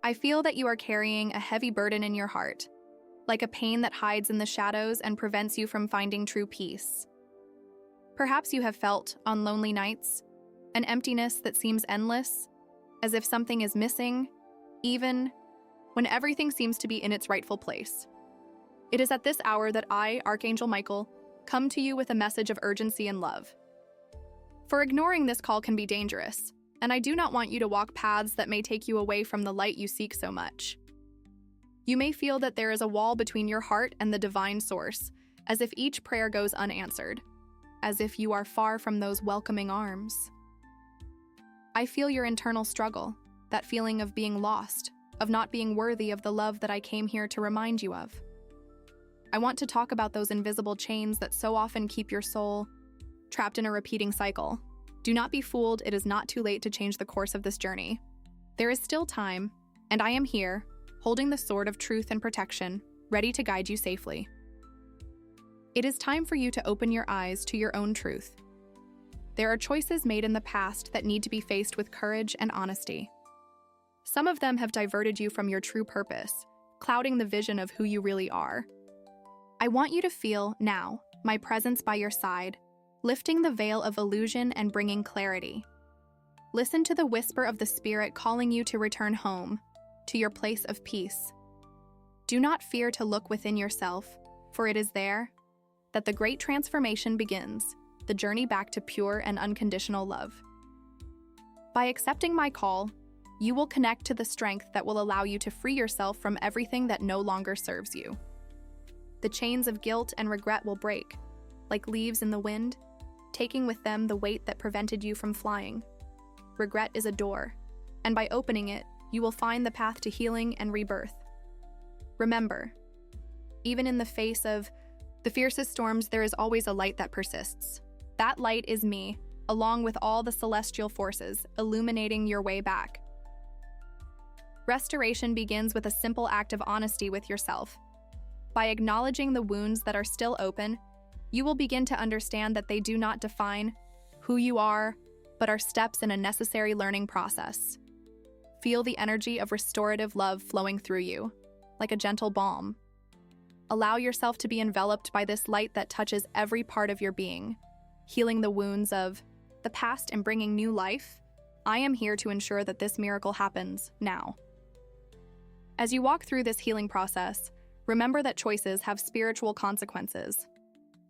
I feel that you are carrying a heavy burden in your heart, like a pain that hides in the shadows and prevents you from finding true peace. Perhaps you have felt, on lonely nights, an emptiness that seems endless, as if something is missing, even when everything seems to be in its rightful place. It is at this hour that I, Archangel Michael, come to you with a message of urgency and love. For ignoring this call can be dangerous, and I do not want you to walk paths that may take you away from the light you seek so much. You may feel that there is a wall between your heart and the divine source, as if each prayer goes unanswered, as if you are far from those welcoming arms. I feel your internal struggle, that feeling of being lost, of not being worthy of the love that I came here to remind you of. I want to talk about those invisible chains that so often keep your soul trapped in a repeating cycle. Do not be fooled, it is not too late to change the course of this journey. There is still time, and I am here, holding the sword of truth and protection, ready to guide you safely. It is time for you to open your eyes to your own truth. There are choices made in the past that need to be faced with courage and honesty. Some of them have diverted you from your true purpose, clouding the vision of who you really are. I want you to feel, now, my presence by your side, lifting the veil of illusion and bringing clarity. Listen to the whisper of the Spirit calling you to return home, to your place of peace. Do not fear to look within yourself, for it is there that the great transformation begins, the journey back to pure and unconditional love. By accepting my call, you will connect to the strength that will allow you to free yourself from everything that no longer serves you. The chains of guilt and regret will break, like leaves in the wind, taking with them the weight that prevented you from flying. Regret is a door, and by opening it, you will find the path to healing and rebirth. Remember, even in the face of the fiercest storms, there is always a light that persists. That light is me, along with all the celestial forces, illuminating your way back. Restoration begins with a simple act of honesty with yourself. By acknowledging the wounds that are still open, you will begin to understand that they do not define who you are, but are steps in a necessary learning process. Feel the energy of restorative love flowing through you, like a gentle balm. Allow yourself to be enveloped by this light that touches every part of your being, healing the wounds of the past and bringing new life. I am here to ensure that this miracle happens now. As you walk through this healing process, remember that choices have spiritual consequences.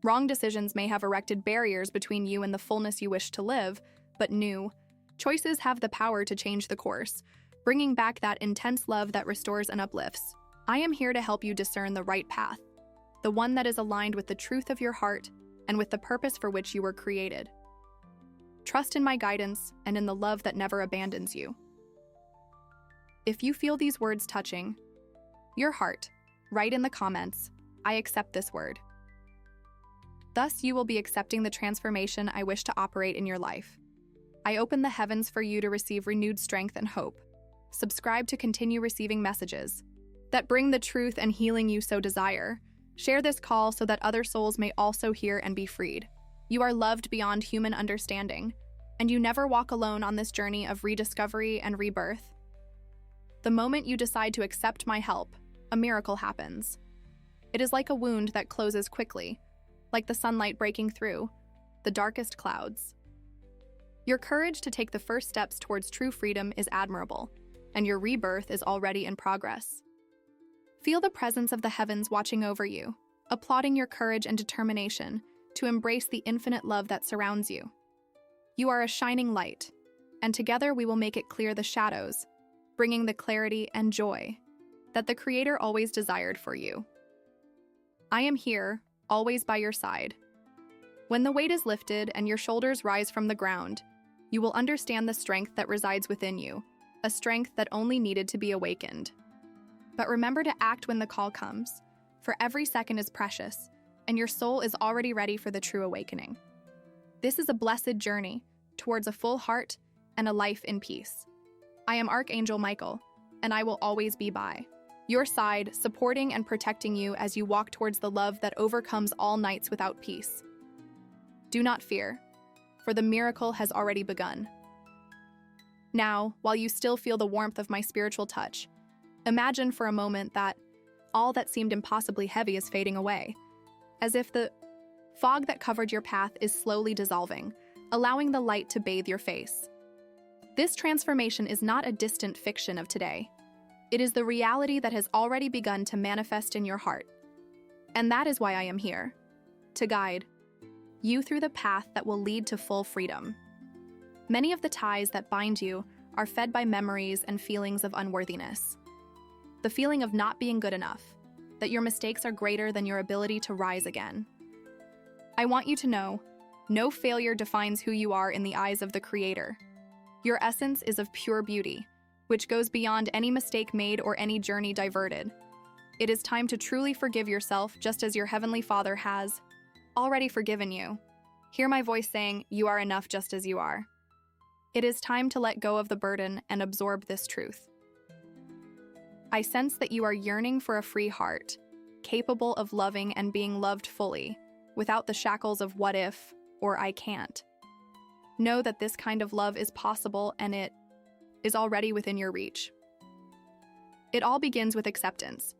Wrong decisions may have erected barriers between you and the fullness you wish to live, but new choices have the power to change the course, bringing back that intense love that restores and uplifts. I am here to help you discern the right path, the one that is aligned with the truth of your heart and with the purpose for which you were created. Trust in my guidance and in the love that never abandons you. If you feel these words touching your heart, write in the comments, "I accept this word." Thus, you will be accepting the transformation I wish to operate in your life. I open the heavens for you to receive renewed strength and hope. Subscribe to continue receiving messages that bring the truth and healing you so desire. Share this call so that other souls may also hear and be freed. You are loved beyond human understanding, and you never walk alone on this journey of rediscovery and rebirth. The moment you decide to accept my help, a miracle happens. It is like a wound that closes quickly, like the sunlight breaking through the darkest clouds. Your courage to take the first steps towards true freedom is admirable, and your rebirth is already in progress. Feel the presence of the heavens watching over you, applauding your courage and determination to embrace the infinite love that surrounds you. You are a shining light, and together we will make it clear the shadows, bringing the clarity and joy that the Creator always desired for you. I am here, always by your side. When the weight is lifted and your shoulders rise from the ground, you will understand the strength that resides within you, a strength that only needed to be awakened. But remember to act when the call comes, for every second is precious, and your soul is already ready for the true awakening. This is a blessed journey towards a full heart and a life in peace. I am Archangel Michael, and I will always be by your side, supporting and protecting you as you walk towards the love that overcomes all nights without peace. Do not fear, for the miracle has already begun. Now, while you still feel the warmth of my spiritual touch, Imagine for a moment that all that seemed impossibly heavy is fading away, as if the fog that covered your path is slowly dissolving, allowing the light to bathe your face. This transformation is not a distant fiction of today. It is the reality that has already begun to manifest in your heart. And that is why I am here, to guide you through the path that will lead to full freedom. Many of the ties that bind you are fed by memories and feelings of unworthiness. The feeling of not being good enough, that your mistakes are greater than your ability to rise again. I want you to know, no failure defines who you are in the eyes of the Creator. Your essence is of pure beauty, which goes beyond any mistake made or any journey diverted. It is time to truly forgive yourself just as your Heavenly Father has already forgiven you. Hear my voice saying, you are enough just as you are. It is time to let go of the burden and absorb this truth. I sense that you are yearning for a free heart, capable of loving and being loved fully, without the shackles of what if or I can't. Know that this kind of love is possible and it is already within your reach. It all begins with acceptance,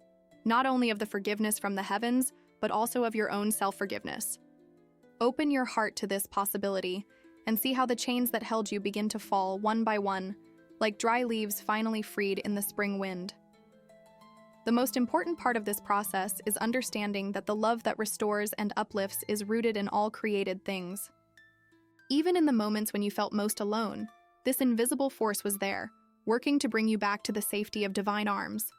not only of the forgiveness from the heavens, but also of your own self-forgiveness. Open your heart to this possibility and see how the chains that held you begin to fall one by one, like dry leaves finally freed in the spring wind. The most important part of this process is understanding that the love that restores and uplifts is rooted in all created things. Even in the moments when you felt most alone, this invisible force was there, working to bring you back to the safety of divine arms.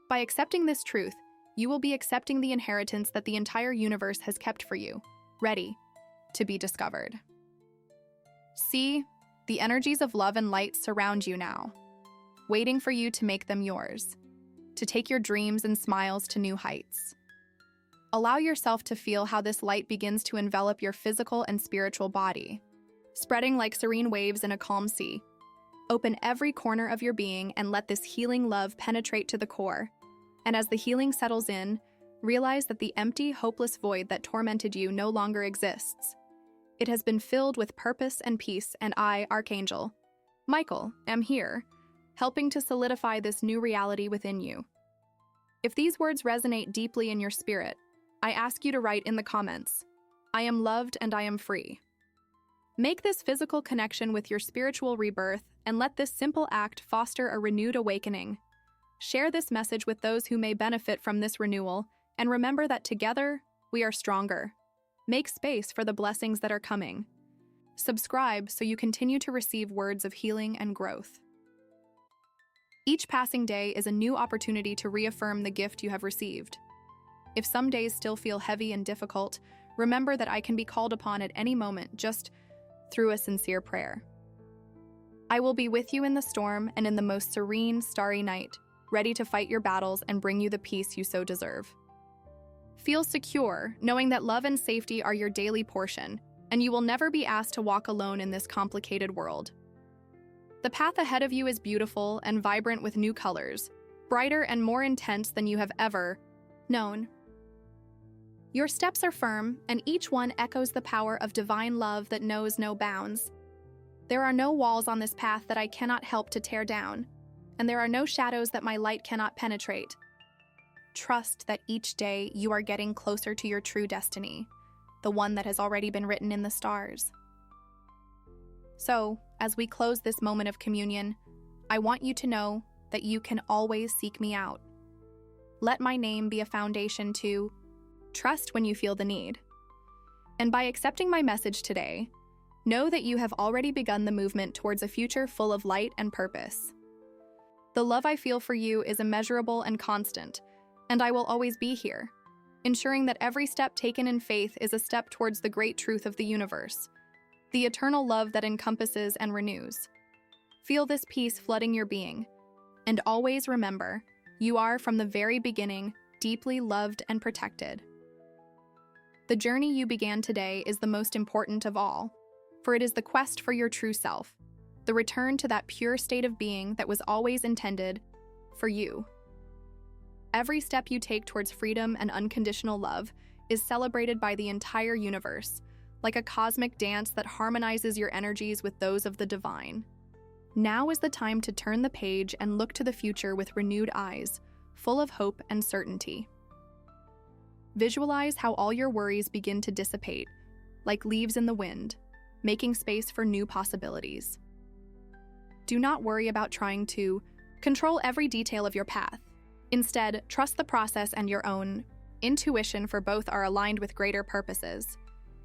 By accepting this truth, you will be accepting the inheritance that the entire universe has kept for you, ready to be discovered. See, the energies of love and light surround you now, waiting for you to make them yours, to take your dreams and smiles to new heights. Allow yourself to feel how this light begins to envelop your physical and spiritual body, spreading like serene waves in a calm sea. Open every corner of your being and let this healing love penetrate to the core. And as the healing settles in, realize that the empty, hopeless void that tormented you no longer exists. It has been filled with purpose and peace, and I, Archangel, Michael, am here, helping to solidify this new reality within you. If these words resonate deeply in your spirit, I ask you to write in the comments, I am loved and I am free. Make this physical connection with your spiritual rebirth and let this simple act foster a renewed awakening. Share this message with those who may benefit from this renewal, and remember that together, we are stronger. Make space for the blessings that are coming. Subscribe so you continue to receive words of healing and growth. Each passing day is a new opportunity to reaffirm the gift you have received. If some days still feel heavy and difficult, remember that I can be called upon at any moment just through a sincere prayer. I will be with you in the storm and in the most serene, starry night, ready to fight your battles and bring you the peace you so deserve. Feel secure, knowing that love and safety are your daily portion, and you will never be asked to walk alone in this complicated world. The path ahead of you is beautiful and vibrant with new colors, brighter and more intense than you have ever known. Your steps are firm, and each one echoes the power of divine love that knows no bounds. There are no walls on this path that I cannot help to tear down, and there are no shadows that my light cannot penetrate. Trust that each day you are getting closer to your true destiny, the one that has already been written in the stars. So, as we close this moment of communion, I want you to know that you can always seek me out. Let my name be a foundation to trust when you feel the need. And by accepting my message today, know that you have already begun the movement towards a future full of light and purpose. The love I feel for you is immeasurable and constant, and I will always be here, ensuring that every step taken in faith is a step towards the great truth of the universe, the eternal love that encompasses and renews. Feel this peace flooding your being, and always remember, you are from the very beginning deeply loved and protected. The journey you began today is the most important of all, for it is the quest for your true self, the return to that pure state of being that was always intended for you. Every step you take towards freedom and unconditional love is celebrated by the entire universe, like a cosmic dance that harmonizes your energies with those of the divine. Now is the time to turn the page and look to the future with renewed eyes, full of hope and certainty. Visualize how all your worries begin to dissipate, like leaves in the wind, making space for new possibilities. Do not worry about trying to control every detail of your path. Instead, trust the process and your own intuition, for both are aligned with greater purposes.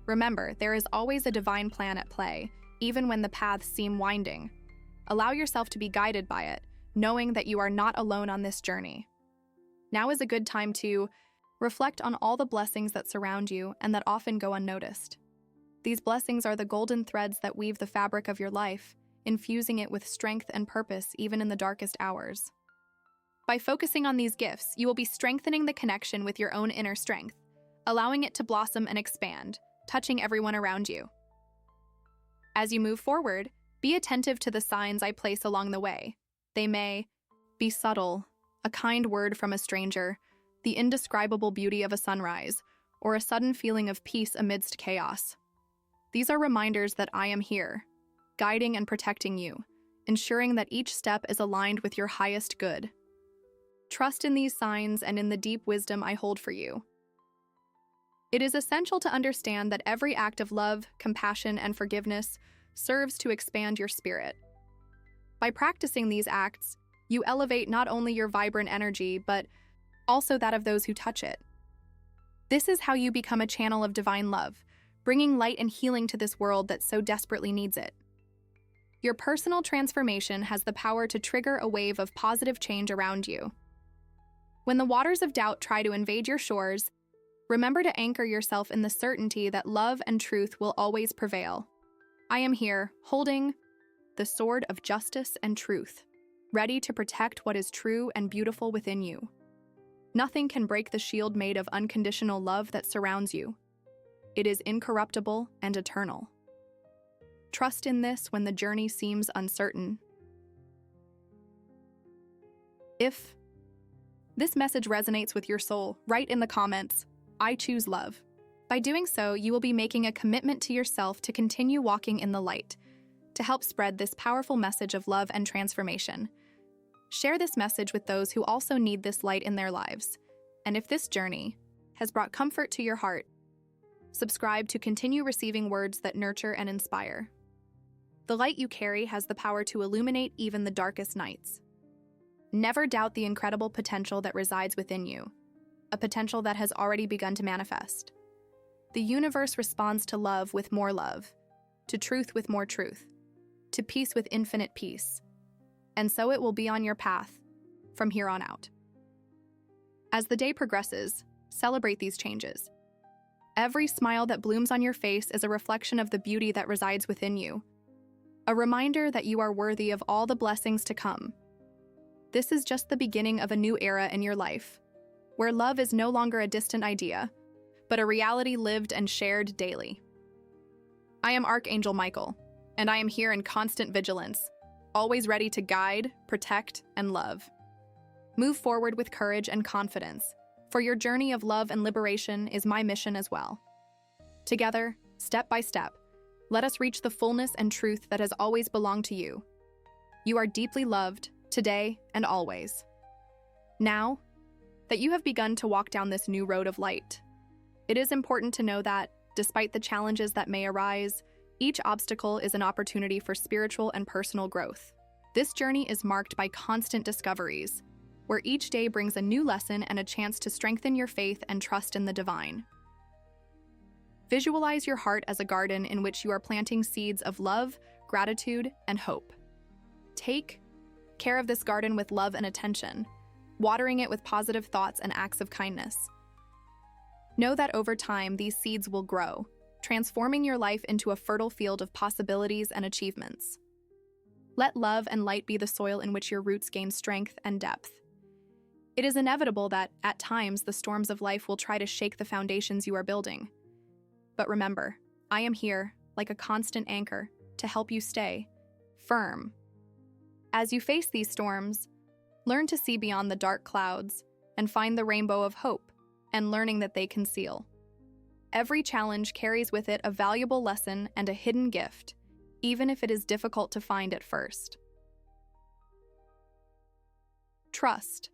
Remember, there is always a divine plan at play, even when the paths seem winding. Allow yourself to be guided by it, knowing that you are not alone on this journey. Now is a good time to reflect on all the blessings that surround you and that often go unnoticed. These blessings are the golden threads that weave the fabric of your life, infusing it with strength and purpose even in the darkest hours. By focusing on these gifts, you will be strengthening the connection with your own inner strength, allowing it to blossom and expand, touching everyone around you. As you move forward, be attentive to the signs I place along the way. They may be subtle, a kind word from a stranger, the indescribable beauty of a sunrise, or a sudden feeling of peace amidst chaos. These are reminders that I am here, guiding and protecting you, ensuring that each step is aligned with your highest good. Trust in these signs and in the deep wisdom I hold for you. It is essential to understand that every act of love, compassion, and forgiveness serves to expand your spirit. By practicing these acts, you elevate not only your vibrant energy, but also that of those who touch it. This is how you become a channel of divine love, bringing light and healing to this world that so desperately needs it. Your personal transformation has the power to trigger a wave of positive change around you. When the waters of doubt try to invade your shores, remember to anchor yourself in the certainty that love and truth will always prevail. I am here, holding the sword of justice and truth, ready to protect what is true and beautiful within you. Nothing can break the shield made of unconditional love that surrounds you. It is incorruptible and eternal. Trust in this when the journey seems uncertain. If this message resonates with your soul, write in the comments, "I choose love." By doing so, you will be making a commitment to yourself to continue walking in the light, to help spread this powerful message of love and transformation. Share this message with those who also need this light in their lives. And if this journey has brought comfort to your heart, subscribe to continue receiving words that nurture and inspire. The light you carry has the power to illuminate even the darkest nights. Never doubt the incredible potential that resides within you, a potential that has already begun to manifest. The universe responds to love with more love, to truth with more truth, to peace with infinite peace. And so it will be on your path from here on out. As the day progresses, celebrate these changes. Every smile that blooms on your face is a reflection of the beauty that resides within you, a reminder that you are worthy of all the blessings to come. This is just the beginning of a new era in your life, where love is no longer a distant idea, but a reality lived and shared daily. I am Archangel Michael, and I am here in constant vigilance, always ready to guide, protect, and love. Move forward with courage and confidence, for your journey of love and liberation is my mission as well. Together, step by step, let us reach the fullness and truth that has always belonged to you. You are deeply loved, today and always. Now that you have begun to walk down this new road of light, it is important to know that, despite the challenges that may arise, each obstacle is an opportunity for spiritual and personal growth. This journey is marked by constant discoveries, where each day brings a new lesson and a chance to strengthen your faith and trust in the divine. Visualize your heart as a garden in which you are planting seeds of love, gratitude, and hope. Take care of this garden with love and attention, watering it with positive thoughts and acts of kindness. Know that over time, these seeds will grow, transforming your life into a fertile field of possibilities and achievements. Let love and light be the soil in which your roots gain strength and depth. It is inevitable that, at times, the storms of life will try to shake the foundations you are building. But remember, I am here, like a constant anchor, to help you stay firm. As you face these storms, learn to see beyond the dark clouds and find the rainbow of hope and learning that they conceal. Every challenge carries with it a valuable lesson and a hidden gift, even if it is difficult to find at first. Trust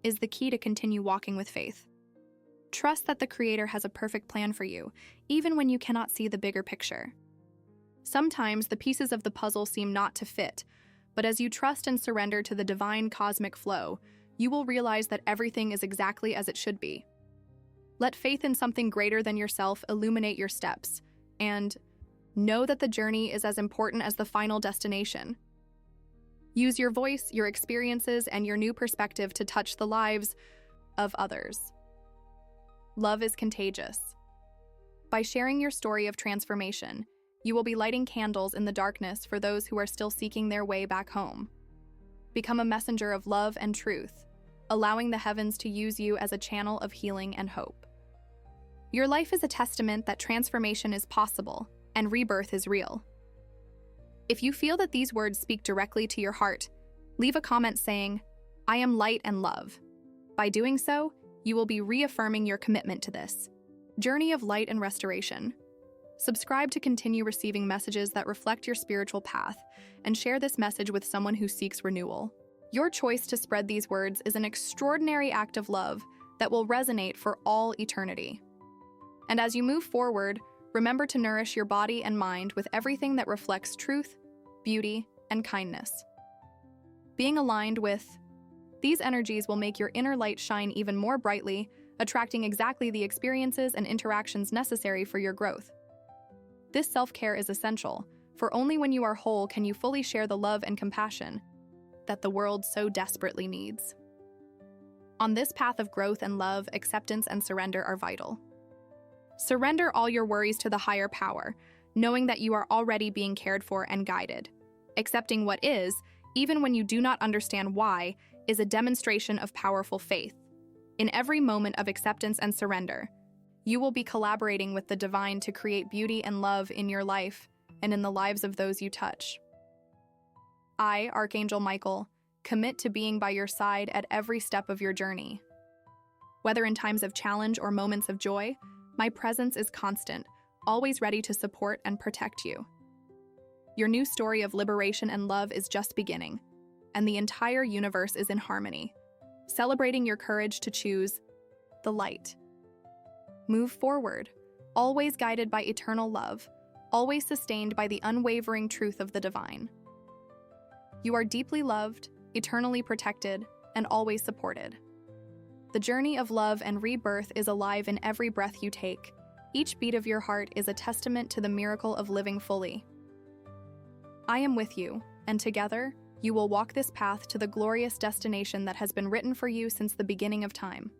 is the key to continue walking with faith. Trust that the Creator has a perfect plan for you, even when you cannot see the bigger picture. Sometimes the pieces of the puzzle seem not to fit, but as you trust and surrender to the divine cosmic flow, you will realize that everything is exactly as it should be. Let faith in something greater than yourself illuminate your steps, and know that the journey is as important as the final destination. Use your voice, your experiences, and your new perspective to touch the lives of others. Love is contagious. By sharing your story of transformation, you will be lighting candles in the darkness for those who are still seeking their way back home. Become a messenger of love and truth, allowing the heavens to use you as a channel of healing and hope. Your life is a testament that transformation is possible and rebirth is real. If you feel that these words speak directly to your heart, leave a comment saying, "I am light and love." By doing so, you will be reaffirming your commitment to this journey of light and restoration. Subscribe to continue receiving messages that reflect your spiritual path, and share this message with someone who seeks renewal. Your choice to spread these words is an extraordinary act of love that will resonate for all eternity. And as you move forward, remember to nourish your body and mind with everything that reflects truth, beauty, and kindness. Being aligned with these energies will make your inner light shine even more brightly, attracting exactly the experiences and interactions necessary for your growth. This self-care is essential, for only when you are whole can you fully share the love and compassion that the world so desperately needs. On this path of growth and love, acceptance and surrender are vital. Surrender all your worries to the higher power, knowing that you are already being cared for and guided. Accepting what is, even when you do not understand why, is a demonstration of powerful faith. In every moment of acceptance and surrender, you will be collaborating with the divine to create beauty and love in your life and in the lives of those you touch. I, Archangel Michael, commit to being by your side at every step of your journey. Whether in times of challenge or moments of joy, my presence is constant, always ready to support and protect you. Your new story of liberation and love is just beginning, and the entire universe is in harmony, celebrating your courage to choose the light. Move forward, always guided by eternal love, always sustained by the unwavering truth of the divine. You are deeply loved, eternally protected, and always supported. The journey of love and rebirth is alive in every breath you take. Each beat of your heart is a testament to the miracle of living fully. I am with you, and together, you will walk this path to the glorious destination that has been written for you since the beginning of time.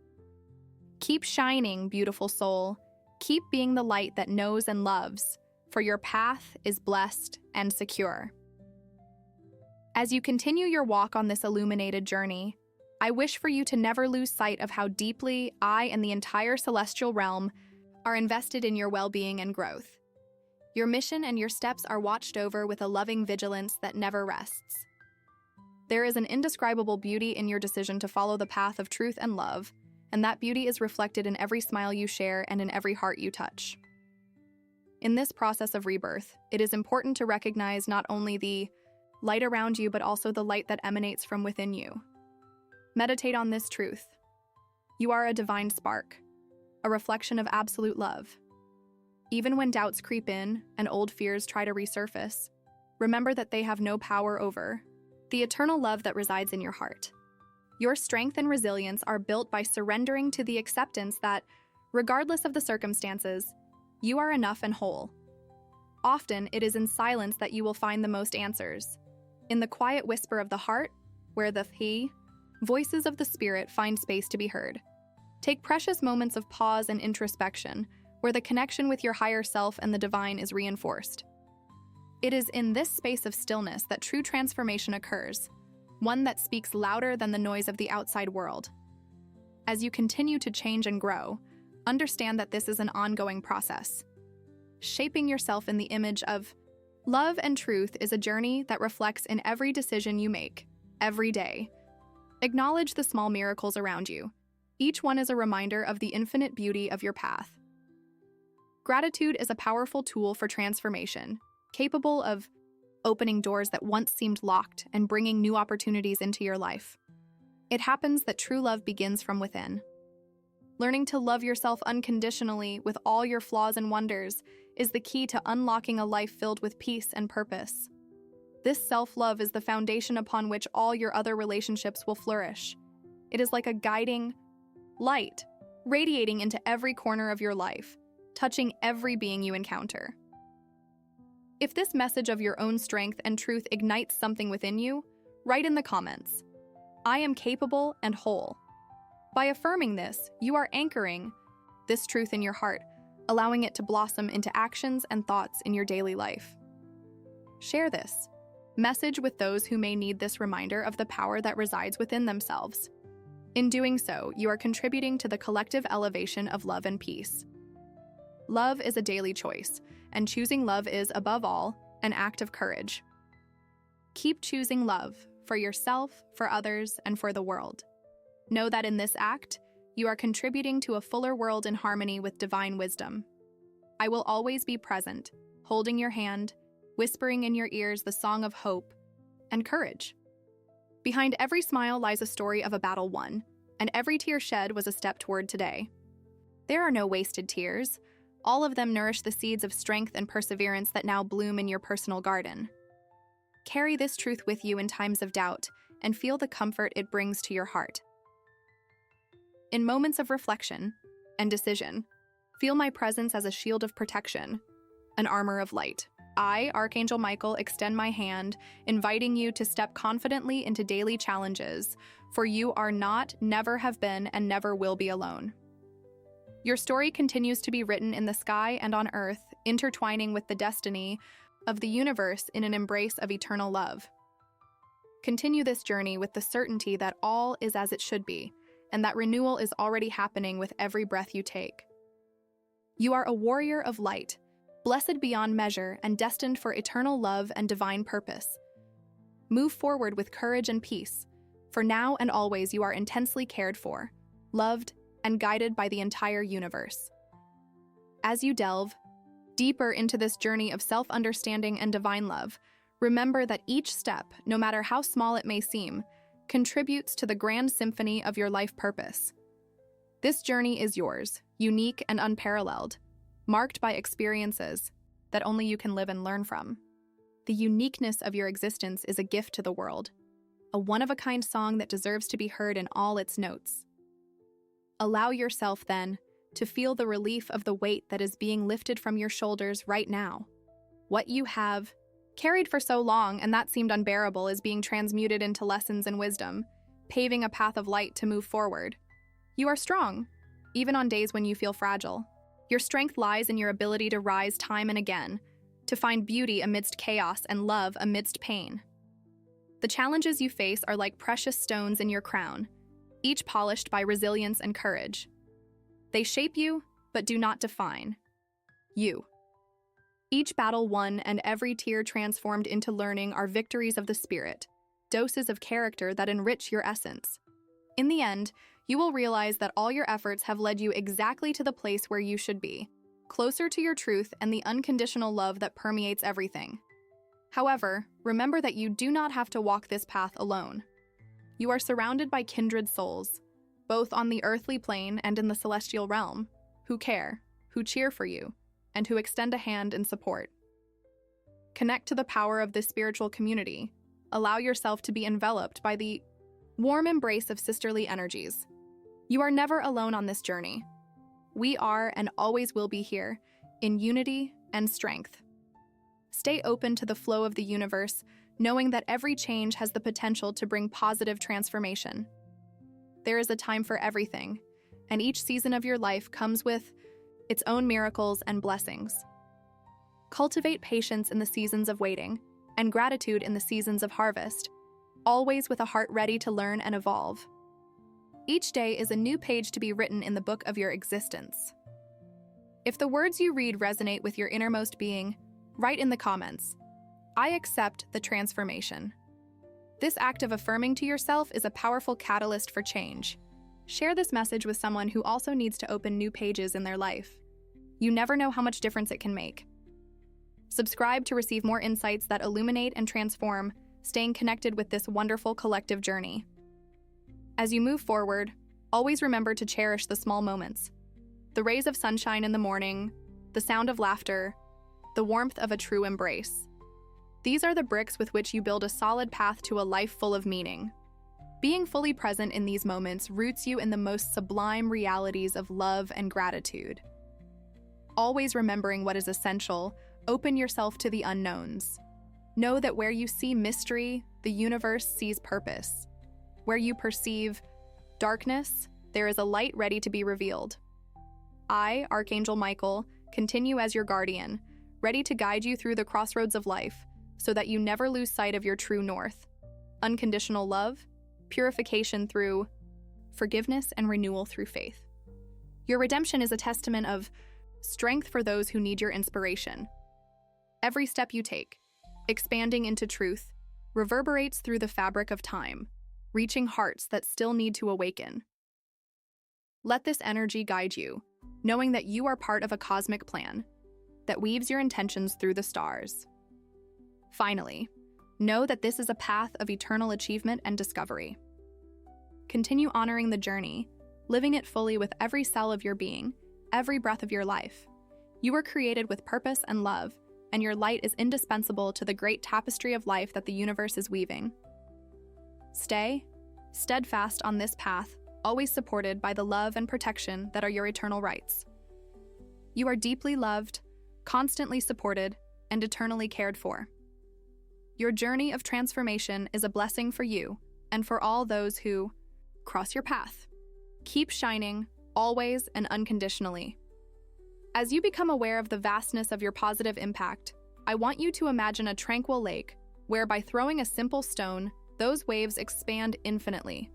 Keep shining, beautiful soul. Keep being the light that knows and loves, for your path is blessed and secure. As you continue your walk on this illuminated journey, I wish for you to never lose sight of how deeply I and the entire celestial realm are invested in your well-being and growth. Your mission and your steps are watched over with a loving vigilance that never rests. There is an indescribable beauty in your decision to follow the path of truth and love, and that beauty is reflected in every smile you share and in every heart you touch. In this process of rebirth, it is important to recognize not only the light around you, but also the light that emanates from within you. Meditate on this truth. You are a divine spark, a reflection of absolute love. Even when doubts creep in and old fears try to resurface, remember that they have no power over the eternal love that resides in your heart. Your strength and resilience are built by surrendering to the acceptance that, regardless of the circumstances, you are enough and whole. Often, it is in silence that you will find the most answers. In the quiet whisper of the heart, where the voices of the spirit find space to be heard. Take precious moments of pause and introspection, where the connection with your higher self and the divine is reinforced. It is in this space of stillness that true transformation occurs, one that speaks louder than the noise of the outside world. As you continue to change and grow, understand that this is an ongoing process. Shaping yourself in the image of love and truth is a journey that reflects in every decision you make, every day. Acknowledge the small miracles around you. Each one is a reminder of the infinite beauty of your path. Gratitude is a powerful tool for transformation, capable of opening doors that once seemed locked and bringing new opportunities into your life. It happens that true love begins from within. Learning to love yourself unconditionally with all your flaws and wonders is the key to unlocking a life filled with peace and purpose. This self-love is the foundation upon which all your other relationships will flourish. It is like a guiding light, radiating into every corner of your life, touching every being you encounter. If this message of your own strength and truth ignites something within you, write in the comments, "I am capable and whole." By affirming this, you are anchoring this truth in your heart, allowing it to blossom into actions and thoughts in your daily life. Share this message with those who may need this reminder of the power that resides within themselves. In doing so, you are contributing to the collective elevation of love and peace. Love is a daily choice, and choosing love is, above all, an act of courage. Keep choosing love for yourself, for others, and for the world. Know that in this act, you are contributing to a fuller world in harmony with divine wisdom. I will always be present, holding your hand, whispering in your ears the song of hope and courage. Behind every smile lies a story of a battle won, and every tear shed was a step toward today. There are no wasted tears. All of them nourish the seeds of strength and perseverance that now bloom in your personal garden. Carry this truth with you in times of doubt and feel the comfort it brings to your heart. In moments of reflection and decision, feel my presence as a shield of protection, an armor of light. I, Archangel Michael, extend my hand, inviting you to step confidently into daily challenges, for you are not, never have been, and never will be alone. Your story continues to be written in the sky and on earth, intertwining with the destiny of the universe in an embrace of eternal love. Continue this journey with the certainty that all is as it should be, and that renewal is already happening with every breath you take. You are a warrior of light, blessed beyond measure and destined for eternal love and divine purpose. Move forward with courage and peace, for now and always you are intensely cared for, loved, and guided by the entire universe. As you delve deeper into this journey of self-understanding and divine love, remember that each step, no matter how small it may seem, contributes to the grand symphony of your life purpose. This journey is yours, unique and unparalleled, marked by experiences that only you can live and learn from. The uniqueness of your existence is a gift to the world, a one-of-a-kind song that deserves to be heard in all its notes. Allow yourself, then, to feel the relief of the weight that is being lifted from your shoulders right now. What you have carried for so long and that seemed unbearable is being transmuted into lessons and wisdom, paving a path of light to move forward. You are strong, even on days when you feel fragile. Your strength lies in your ability to rise time and again, to find beauty amidst chaos and love amidst pain. The challenges you face are like precious stones in your crown, each polished by resilience and courage. They shape you, but do not define you. Each battle won and every tear transformed into learning are victories of the spirit, doses of character that enrich your essence. In the end, you will realize that all your efforts have led you exactly to the place where you should be, closer to your truth and the unconditional love that permeates everything. However, remember that you do not have to walk this path alone. You are surrounded by kindred souls, both on the earthly plane and in the celestial realm, who care, who cheer for you, and who extend a hand in support. Connect to the power of this spiritual community. Allow yourself to be enveloped by the warm embrace of sisterly energies. You are never alone on this journey. We are and always will be here, in unity and strength. Stay open to the flow of the universe, knowing that every change has the potential to bring positive transformation. There is a time for everything, and each season of your life comes with its own miracles and blessings. Cultivate patience in the seasons of waiting, and gratitude in the seasons of harvest, always with a heart ready to learn and evolve. Each day is a new page to be written in the book of your existence. If the words you read resonate with your innermost being, write in the comments, "I accept the transformation." This act of affirming to yourself is a powerful catalyst for change. Share this message with someone who also needs to open new pages in their life. You never know how much difference it can make. Subscribe to receive more insights that illuminate and transform, staying connected with this wonderful collective journey. As you move forward, always remember to cherish the small moments. The rays of sunshine in the morning, the sound of laughter, the warmth of a true embrace. These are the bricks with which you build a solid path to a life full of meaning. Being fully present in these moments roots you in the most sublime realities of love and gratitude. Always remembering what is essential, open yourself to the unknowns. Know that where you see mystery, the universe sees purpose. Where you perceive darkness, there is a light ready to be revealed. I, Archangel Michael, continue as your guardian, ready to guide you through the crossroads of life so that you never lose sight of your true north. Unconditional love, purification through forgiveness, and renewal through faith. Your redemption is a testament of strength for those who need your inspiration. Every step you take, expanding into truth, reverberates through the fabric of time, reaching hearts that still need to awaken. Let this energy guide you, knowing that you are part of a cosmic plan that weaves your intentions through the stars. Finally, know that this is a path of eternal achievement and discovery. Continue honoring the journey, living it fully with every cell of your being, every breath of your life. You were created with purpose and love, and your light is indispensable to the great tapestry of life that the universe is weaving. Stay steadfast on this path, always supported by the love and protection that are your eternal rights. You are deeply loved, constantly supported, and eternally cared for. Your journey of transformation is a blessing for you and for all those who cross your path. Keep shining, always and unconditionally. As you become aware of the vastness of your positive impact, I want you to imagine a tranquil lake where by throwing a simple stone, those waves expand infinitely.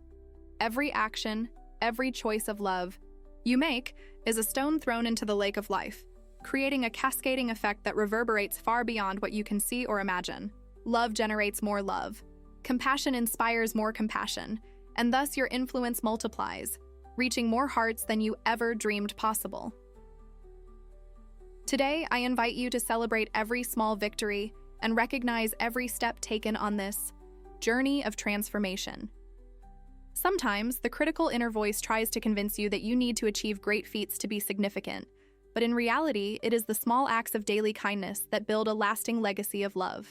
Every action, every choice of love you make is a stone thrown into the lake of life, creating a cascading effect that reverberates far beyond what you can see or imagine. Love generates more love. Compassion inspires more compassion, and thus your influence multiplies, reaching more hearts than you ever dreamed possible. Today, I invite you to celebrate every small victory and recognize every step taken on this journey of transformation. Sometimes, the critical inner voice tries to convince you that you need to achieve great feats to be significant, but in reality, it is the small acts of daily kindness that build a lasting legacy of love.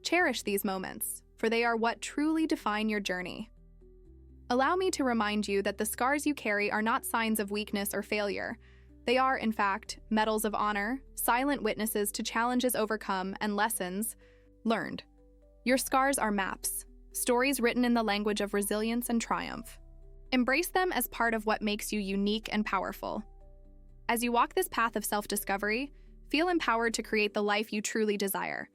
Cherish these moments, for they are what truly define your journey. Allow me to remind you that the scars you carry are not signs of weakness or failure. They are, in fact, medals of honor, silent witnesses to challenges overcome and lessons learned. Your scars are maps, stories written in the language of resilience and triumph. Embrace them as part of what makes you unique and powerful. As you walk this path of self-discovery, feel empowered to create the life you truly desire.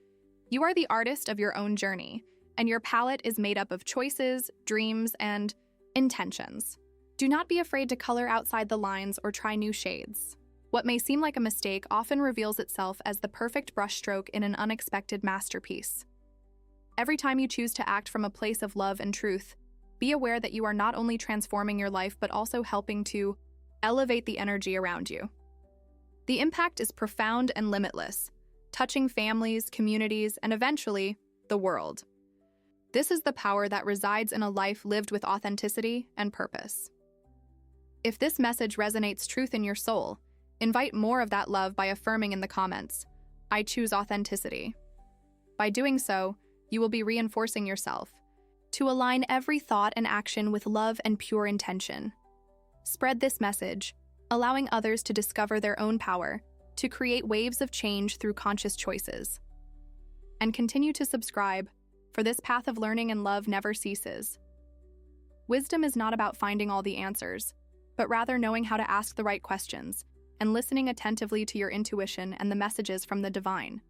You are the artist of your own journey, and your palette is made up of choices, dreams, and intentions. Do not be afraid to color outside the lines or try new shades. What may seem like a mistake often reveals itself as the perfect brushstroke in an unexpected masterpiece. Every time you choose to act from a place of love and truth, be aware that you are not only transforming your life but also helping to elevate the energy around you. The impact is profound and limitless, touching families, communities, and eventually, the world. This is the power that resides in a life lived with authenticity and purpose. If this message resonates truth in your soul, invite more of that love by affirming in the comments, "I choose authenticity." By doing so, you will be reinforcing yourself to align every thought and action with love and pure intention. Spread this message, allowing others to discover their own power, to create waves of change through conscious choices. And continue to subscribe, for this path of learning and love never ceases. Wisdom is not about finding all the answers, but rather knowing how to ask the right questions and listening attentively to your intuition and the messages from the divine.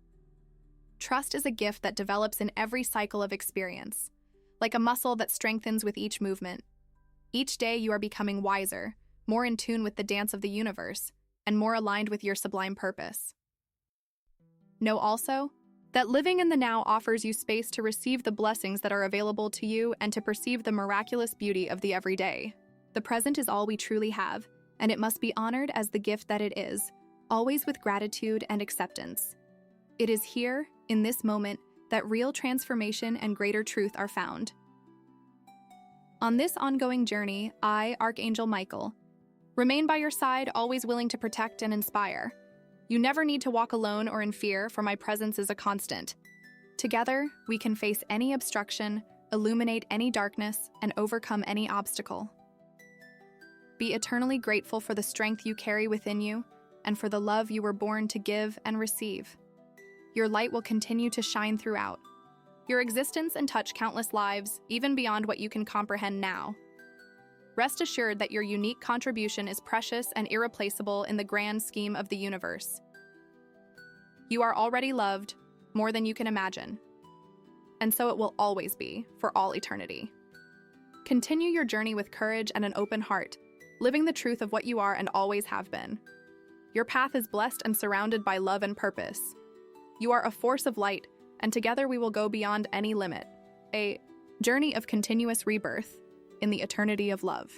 Trust is a gift that develops in every cycle of experience, like a muscle that strengthens with each movement. Each day you are becoming wiser, more in tune with the dance of the universe, and more aligned with your sublime purpose. Know also that living in the now offers you space to receive the blessings that are available to you and to perceive the miraculous beauty of the everyday. The present is all we truly have, and it must be honored as the gift that it is, always with gratitude and acceptance. It is here, in this moment, that real transformation and greater truth are found. On this ongoing journey, I, Archangel Michael, remain by your side, always willing to protect and inspire. You never need to walk alone or in fear, for my presence is a constant. Together, we can face any obstruction, illuminate any darkness, and overcome any obstacle. Be eternally grateful for the strength you carry within you and for the love you were born to give and receive. Your light will continue to shine throughout your existence and touch countless lives, even beyond what you can comprehend now. Rest assured that your unique contribution is precious and irreplaceable in the grand scheme of the universe. You are already loved, more than you can imagine. And so it will always be, for all eternity. Continue your journey with courage and an open heart, living the truth of what you are and always have been. Your path is blessed and surrounded by love and purpose. You are a force of light, and together we will go beyond any limit. A journey of continuous rebirth in the eternity of love.